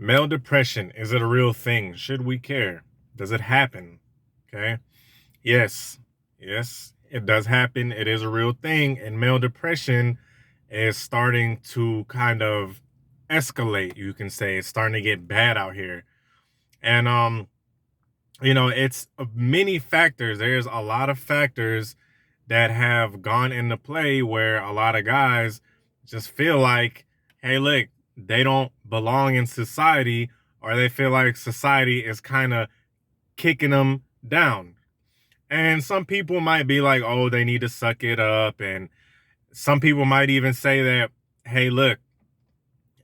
Male depression, is it a real thing? Should we care? Does it happen? Okay. Yes. Yes, it does happen. It is a real thing. And male depression is starting to kind of escalate, you can say. It's starting to get bad out here. And it's many factors. There's a lot of factors that have gone into play where a lot of guys just feel like, hey, look, they don't belong in society, or they feel like society is kind of kicking them down. And some people might be like, oh, they need to suck it up. And some people might even say that, hey, look,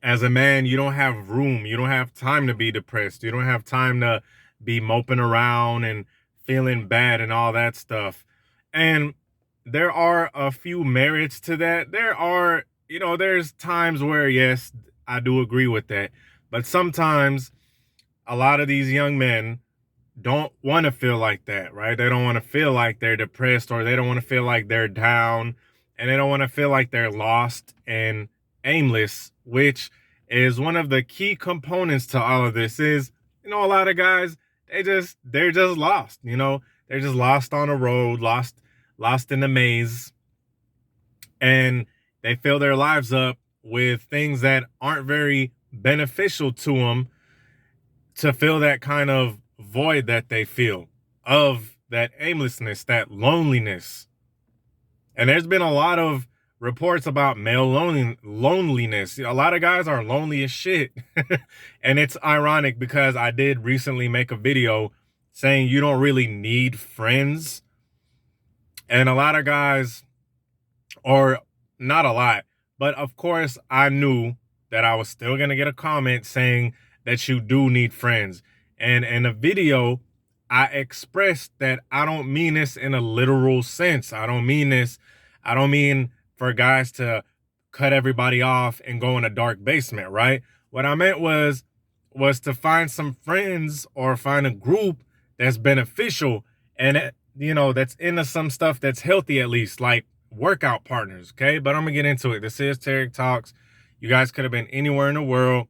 as a man, you don't have room. You don't have time to be depressed. You don't have time to be moping around and feeling bad and all that stuff. And there are a few merits to that. There's times where, yes, I do agree with that. But sometimes a lot of these young men don't want to feel like that, right? They don't want to feel like they're depressed, or they don't want to feel like they're down, and they don't want to feel like they're lost and aimless, which is one of the key components to all of this. Is, a lot of guys, they're just lost, they're just lost on a road, lost in the maze, and they fill their lives up with things that aren't very beneficial to them, to fill that kind of void that they feel of that aimlessness, that loneliness. And there's been a lot of reports about male loneliness. A lot of guys are lonely as shit. And it's ironic because I did recently make a video saying you don't really need friends. And a lot of guys, or not a lot, but of course I knew that I was still going to get a comment saying that you do need friends. And in the video, I expressed that I don't mean this in a literal sense. I don't mean for guys to cut everybody off and go in a dark basement, right? What I meant was to find some friends, or find a group that's beneficial, and that's into some stuff that's healthy, at least, like workout partners, okay? But I'm gonna get into it. This is Tarik Talks. You guys could have been anywhere in the world,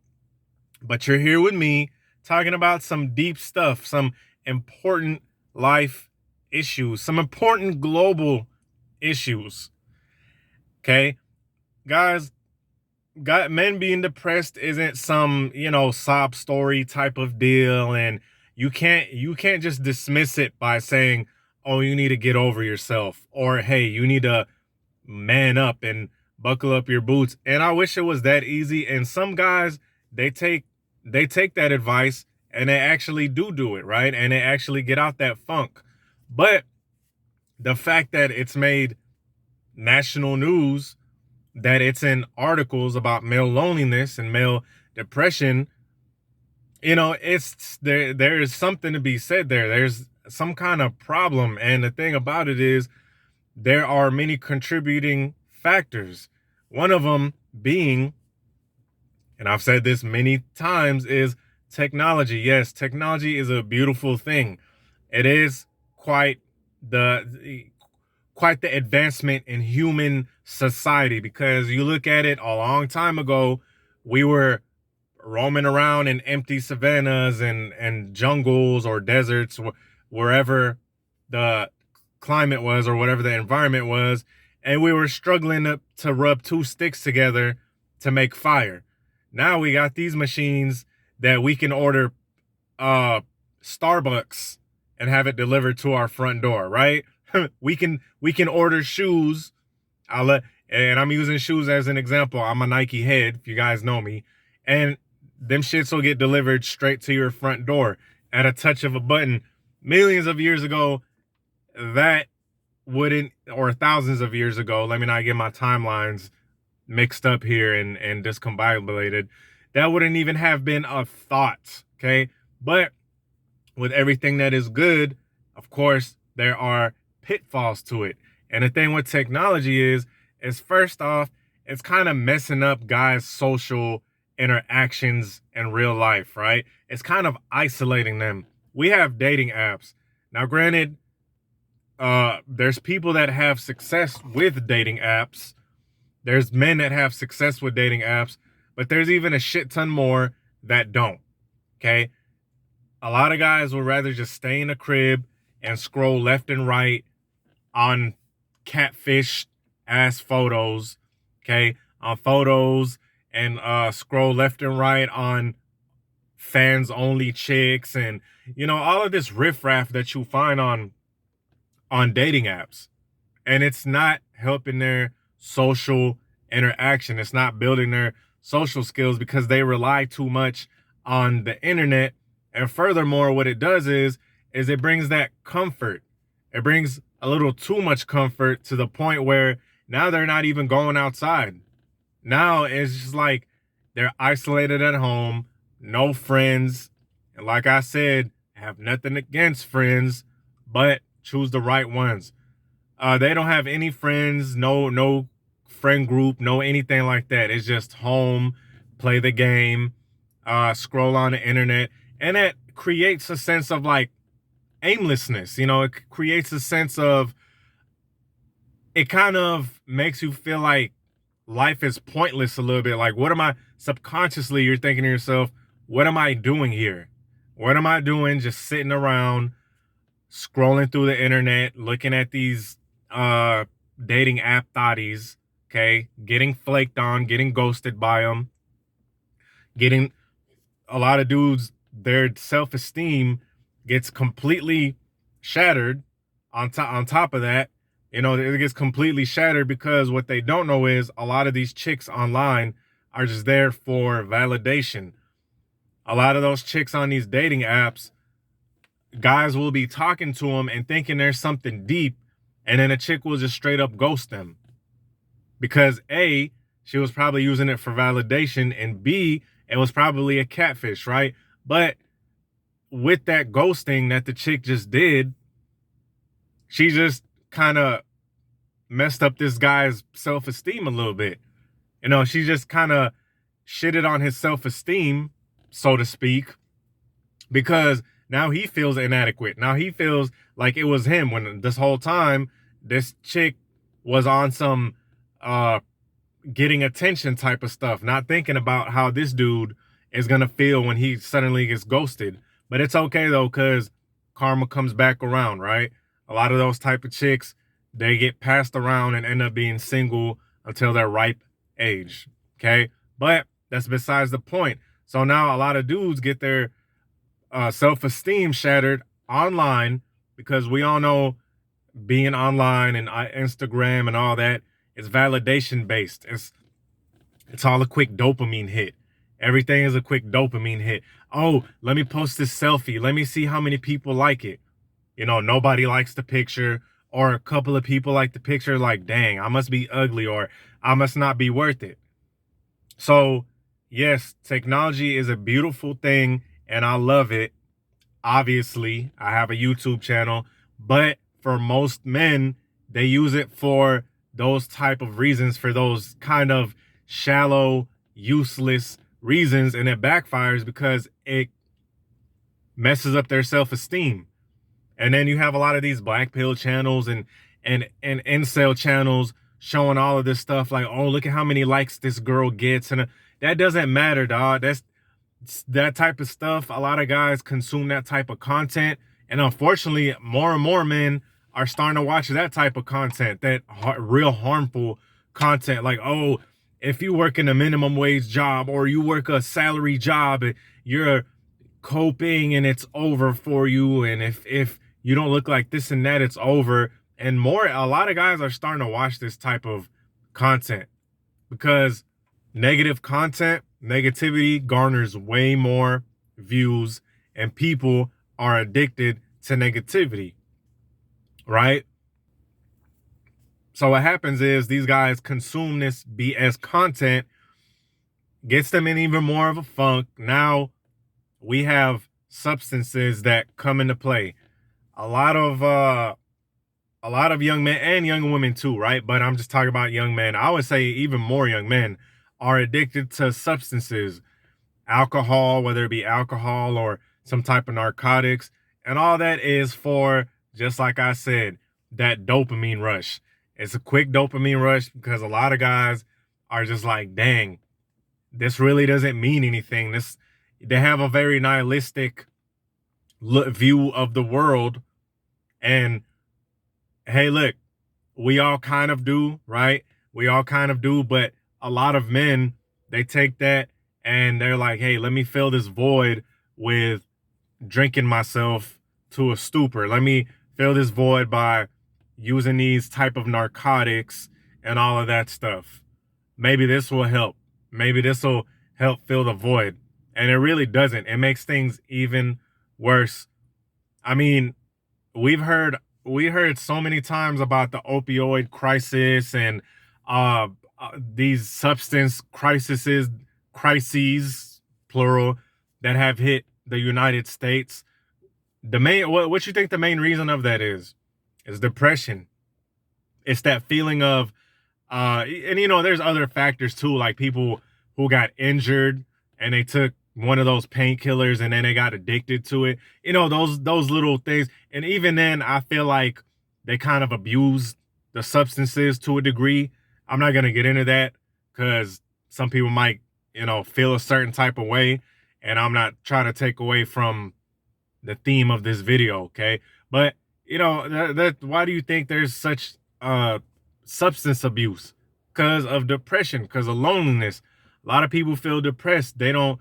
but you're here with me talking about some deep stuff, some important life issues, some important global issues. Okay, guys, men being depressed isn't some, sob story type of deal, and you can't just dismiss it by saying, oh, you need to get over yourself, or hey, you need to man up and buckle up your boots. And I wish it was that easy. And some guys, they take that advice and they actually do it, right? And they actually get out that funk. But the fact that it's made national news, that it's in articles about male loneliness and male depression, there is something to be said there. There's some kind of problem. And the thing about it is, there are many contributing factors. One of them being, and I've said this many times, is technology. Yes, technology is a beautiful thing. It is quite the advancement in human society, because you look at it, a long time ago, we were roaming around in empty savannas and jungles or deserts, wherever the climate was or whatever the environment was, and we were struggling to rub two sticks together to make fire. Now we got these machines that we can order Starbucks and have it delivered to our front door, right? we can order shoes. And I'm using shoes as an example. I'm a Nike head, if you guys know me, and them shits will get delivered straight to your front door at a touch of a button. Millions of years ago, that wouldn't, or thousands of years ago, let me not get my timelines mixed up here and discombobulated, that wouldn't even have been a thought, okay? But with everything that is good, of course, there are pitfalls to it. And the thing with technology is first off, it's kind of messing up guys' social interactions in real life, right? It's kind of isolating them. We have dating apps. Now, granted, there's people that have success with dating apps. There's men that have success with dating apps, but there's even a shit ton more that don't. Okay. A lot of guys would rather just stay in the crib and scroll left and right on catfish ass photos. Okay. On photos and scroll left and right on fans only chicks and all of this riffraff that you find on dating apps. And it's not helping their social interaction. It's not building their social skills because they rely too much on the internet. And furthermore, what it does is it brings that comfort. It brings a little too much comfort to the point where now they're not even going outside. Now it's just like they're isolated at home, no friends. And like I said, I have nothing against friends, but choose the right ones. They don't have any friends, no friend group, no anything like that. It's just home, play the game, scroll on the internet, and it creates a sense of like aimlessness. It creates a sense of, it kind of makes you feel like life is pointless a little bit. Like, what am I, subconsciously you're thinking to yourself, what am I doing here? What am I doing just sitting around scrolling through the internet, looking at these dating app thotties, okay, getting flaked on, getting ghosted by them, getting a lot of dudes, their self-esteem gets completely shattered. On top of that, it gets completely shattered because what they don't know is a lot of these chicks online are just there for validation. A lot of those chicks on these dating apps, guys will be talking to them and thinking there's something deep, and then a chick will just straight up ghost them because A, she was probably using it for validation, and B, it was probably a catfish, right? But with that ghosting that the chick just did, she just kind of messed up this guy's self-esteem a little bit. She just kind of shitted on his self-esteem, so to speak, because now he feels inadequate. Now he feels like it was him when this whole time this chick was on some getting attention type of stuff, not thinking about how this dude is going to feel when he suddenly gets ghosted. But it's okay though, because karma comes back around, right? A lot of those type of chicks, they get passed around and end up being single until their ripe age. Okay. But that's besides the point. So now a lot of dudes get their self-esteem shattered online, because we all know being online and Instagram and all that is validation based. It's all a quick dopamine hit. Everything is a quick dopamine hit. Oh, let me post this selfie. Let me see how many people like it. Nobody likes the picture, or a couple of people like the picture, like, dang, I must be ugly, or I must not be worth it. So yes, technology is a beautiful thing and I love it. Obviously, I have a YouTube channel, but for most men, they use it for those type of reasons, for those kind of shallow, useless reasons, and it backfires because it messes up their self-esteem. And then you have a lot of these black pill channels and incel channels showing all of this stuff like, oh, look at how many likes this girl gets. And that doesn't matter, dog. That's that type of stuff. A lot of guys consume that type of content. And unfortunately, more and more men are starting to watch that type of content, that real harmful content. Like, oh, if you work in a minimum wage job, or you work a salary job, you're coping and it's over for you. And if you don't look like this and that, it's over. And a lot of guys are starting to watch this type of content because negative content, negativity garners way more views, and people are addicted to negativity, right? So what happens is these guys consume this BS content, gets them in even more of a funk. Now we have substances that come into play. A lot of young men and young women too, right? But I'm just talking about young men. I would say even more young men are addicted to substances, alcohol, whether it be alcohol or some type of narcotics. And all that is for, just like I said, that dopamine rush. It's a quick dopamine rush because a lot of guys are just like, dang, this really doesn't mean anything. they have a very nihilistic view of the world. And hey, look, we all kind of do, right? We all kind of do, but a lot of men, they take that and they're like, hey, let me fill this void with drinking myself to a stupor. Let me fill this void by using these type of narcotics and all of that stuff. Maybe this will help. Maybe this will help fill the void. And it really doesn't. It makes things even worse. I mean, we've heard we heard so many times about the opioid crisis and these substance crises plural, that have hit the United States. The main what you think the main reason of that is depression. It's that feeling of and there's other factors too, like people who got injured and they took one of those painkillers and then they got addicted to it. Those little things. And even then, I feel like they kind of abuse the substances to a degree. I'm not gonna get into that because some people might, feel a certain type of way, and I'm not trying to take away from the theme of this video, okay? But why do you think there's such substance abuse? Because of depression, because of loneliness. A lot of people feel depressed. They don't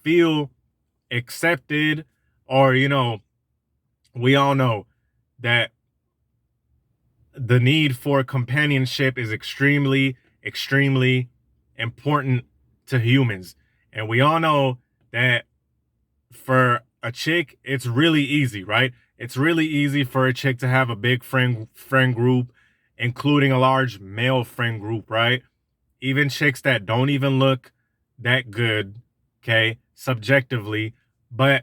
feel accepted, or we all know that the need for companionship is extremely, extremely important to humans. And we all know that for a chick, it's really easy, right? It's really easy for a chick to have a big friend group, including a large male friend group, right? Even chicks that don't even look that good, okay, subjectively, but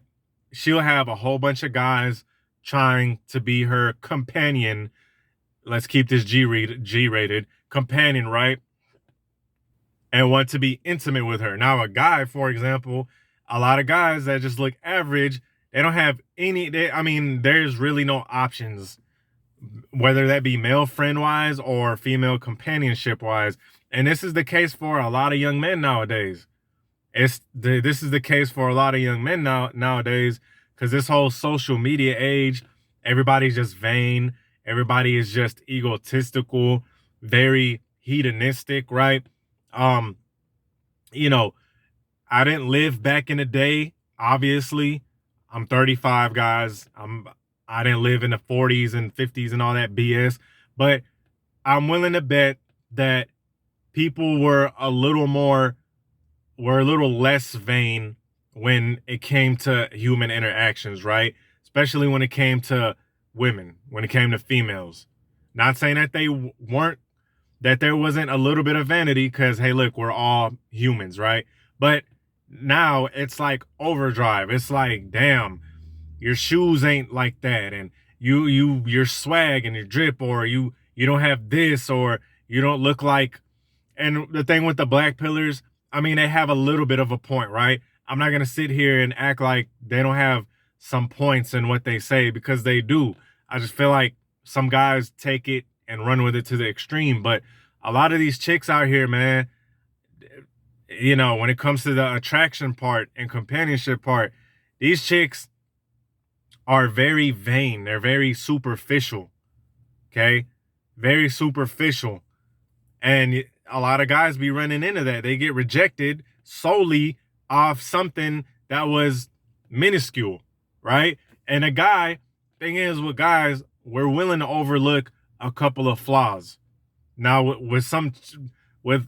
she'll have a whole bunch of guys trying to be her companion. Let's keep this G-rated companion, right? And want to be intimate with her. Now, a guy, for example, a lot of guys that just look average, they don't have there's really no options, whether that be male friend wise or female companionship wise. And this is the case for a lot of young men nowadays. This is the case for a lot of young men nowadays, because this whole social media age, everybody's just vain. Everybody is just egotistical, very hedonistic, right? I didn't live back in the day. Obviously, I'm 35, guys. I didn't live in the 40s and 50s and all that BS, but I'm willing to bet that people were a little less vain when it came to human interactions, right? Especially when it came to women, when it came to females. Not saying that that there wasn't a little bit of vanity, because hey, look, we're all humans, right? But now it's like overdrive. It's like, damn, your shoes ain't like that, and your swag and your drip, or you don't have this, or you don't look like. And the thing with the black pillars, they have a little bit of a point, right? I'm not gonna sit here and act like they don't have some points in what they say, because they do. I just feel like some guys take it and run with it to the extreme. But a lot of these chicks out here, man, when it comes to the attraction part and companionship part, these chicks are very vain. They're very superficial, okay? Very superficial. And a lot of guys be running into that. They get rejected solely off something that was minuscule, right? And thing is with guys, we're willing to overlook a couple of flaws. Now with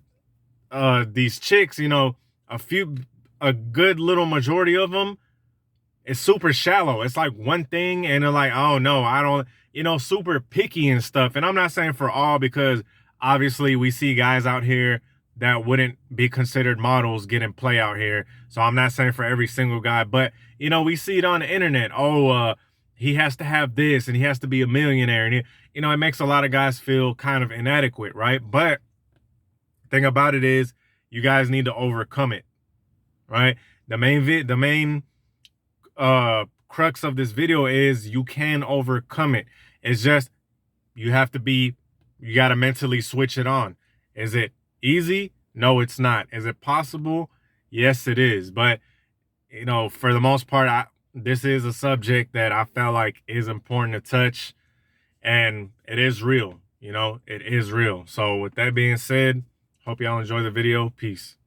these chicks, a good little majority of them is super shallow. It's like one thing and they're like, oh no, I don't, super picky and stuff. And I'm not saying for all, because obviously we see guys out here that wouldn't be considered models getting play out here. So I'm not saying for every single guy, but we see it on the internet. Oh, he has to have this and he has to be a millionaire. And it makes a lot of guys feel kind of inadequate, right? But the thing about it is, you guys need to overcome it, right? The main crux of this video is you can overcome it. It's just you got to mentally switch it on. Is it easy? No, it's not. Is it possible? Yes, it is. But, for the most part, this is a subject that I felt like is important to touch, and it is real. It is real. So with that being said, hope y'all enjoy the video. Peace.